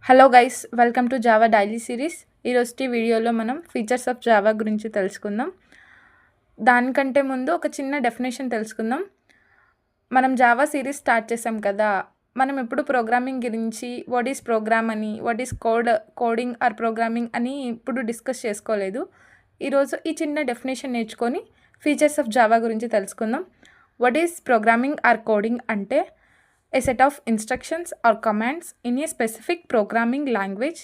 Hello guys, welcome to Java daily series. ఈరోజు వీడియోలో మనం ఫీచర్స్ ఆఫ్ జావా గురించి తెలుసుకుందాం. దానికంటే ముందు ఒక చిన్న డెఫినేషన్ తెలుసుకుందాం. మనం జావా సిరీస్ స్టార్ట్ చేసాం కదా, మనం ఎప్పుడు ప్రోగ్రామింగ్ గురించి వాట్ ఈస్ ప్రోగ్రామ్ అని, what is coding or programming అని ఇప్పుడు డిస్కస్ చేసుకోలేదు. ఈరోజు ఈ చిన్న డెఫినేషన్ నేర్చుకొని ఫీచర్స్ ఆఫ్ జావా గురించి తెలుసుకుందాం. What is programming are coding అంటే a set of instructions or commands in a specific programming language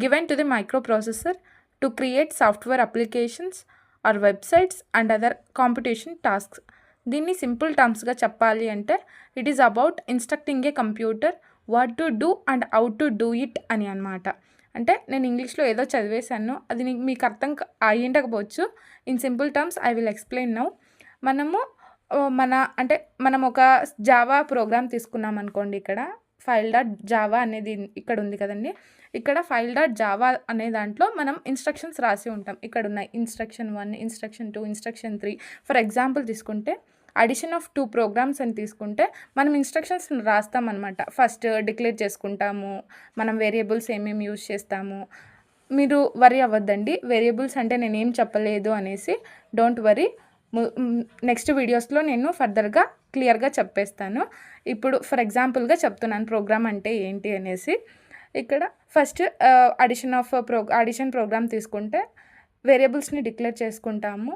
given to the microprocessor to create software applications or websites and other computation tasks. దీన్ని simple టర్మ్స్గా చెప్పాలి అంటే it is about instructing A computer what to do and how to do it అని అనమాట. అంటే నేను ఇంగ్లీష్లో ఏదో చదివేశాను, అది మీకు అర్థం అయ్యిండకపోవచ్చు. In simple terms I will explain now. మనం ఒక జావా ప్రోగ్రామ్ తీసుకున్నాం అనుకోండి. ఇక్కడ ఫైల్ డాట్ జావా అనేది ఇక్కడ ఉంది కదండి. ఇక్కడ ఫైల్ డాట్ జావా అనే దాంట్లో మనం ఇన్స్ట్రక్షన్స్ రాసి ఉంటాం. ఇక్కడ ఉన్నాయి instruction 1, instruction 2, instruction 3. For example తీసుకుంటే అడిషన్ ఆఫ్ 2 ప్రోగ్రామ్స్ అని తీసుకుంటే మనం ఇన్స్ట్రక్షన్స్ రాస్తాం అనమాట. ఫస్ట్ డిక్లేర్ చేసుకుంటాము, మనం వేరియబుల్స్ ఏమేమి యూజ్ చేస్తాము. మీరు వరీ అవ్వద్దండి, వేరియబుల్స్ అంటే నేనేం చెప్పలేదు అనేసి. డోంట్ వరీ, నెక్స్ట్ వీడియోస్లో నేను ఫర్దర్గా క్లియర్గా చెప్పేస్తాను. ఇప్పుడు ఫర్ ఎగ్జాంపుల్గా చెప్తున్నాను ప్రోగ్రామ్ అంటే ఏంటి అనేసి. ఇక్కడ ఫస్ట్ అడిషన్ ప్రోగ్రామ్ తీసుకుంటే వేరియబుల్స్ని డిక్లేర్ చేసుకుంటాము.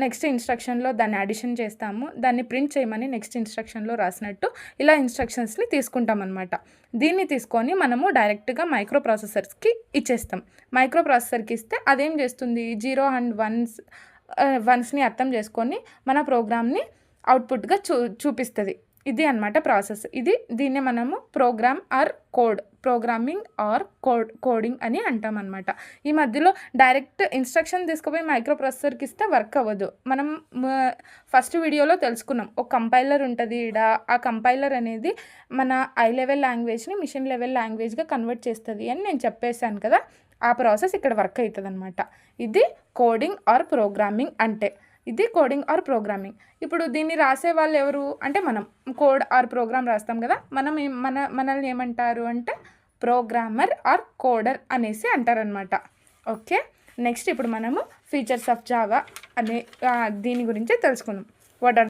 నెక్స్ట్ ఇన్స్ట్రక్షన్లో దాన్ని అడిషన్ చేస్తాము, దాన్ని ప్రింట్ చేయమని నెక్స్ట్ ఇన్స్ట్రక్షన్లో రాసినట్టు ఇలా ఇన్స్ట్రక్షన్స్ని తీసుకుంటాం అనమాట. దీన్ని తీసుకొని మనము డైరెక్ట్గా మైక్రో ప్రాసెసర్స్కి ఇచ్చేస్తాం. మైక్రో ప్రాసెసర్కి ఇస్తే అదేం చేస్తుంది, 0 and 1ని అర్థం చేసుకొని మన ప్రోగ్రామ్ని అవుట్పుట్గా చూపిస్తుంది. ఇది అనమాట ప్రాసెస్. దీన్ని మనము ప్రోగ్రామింగ్ ఆర్ కోడింగ్ అని అంటాం అనమాట. ఈ మధ్యలో డైరెక్ట్ ఇన్స్ట్రక్షన్ తీసుకుపోయి మైక్రో ప్రాసెసర్కి ఇస్తే వర్క్ అవ్వదు. మనం ఫస్ట్ వీడియోలో తెలుసుకున్నాం, ఒక కంపైలర్ ఉంటుంది. ఆ కంపైలర్ అనేది మన హై లెవెల్ లాంగ్వేజ్ని మిషన్ లెవెల్ లాంగ్వేజ్గా కన్వర్ట్ చేస్తుంది అని నేను చెప్పేశాను కదా. ఆ ప్రాసెస్ ఇక్కడ వర్క్ అవుతుంది అనమాట. ఇది కోడింగ్ ఆర్ ప్రోగ్రామింగ్ అంటే. ఇది కోడింగ్ ఆర్ ప్రోగ్రామింగ్. ఇప్పుడు దీన్ని రాసే వాళ్ళు ఎవరు అంటే మనం కోడ్ ఆర్ ప్రోగ్రామ్ రాస్తాం కదా, మనల్ని ఏమంటారు అంటే ప్రోగ్రామర్ ఆర్ కోడర్ అనేసి అంటారనమాట. ఓకే, నెక్స్ట్ ఇప్పుడు మనము ఫీచర్స్ ఆఫ్ జావా అనే దీని గురించి తెలుసుకుందాం. What are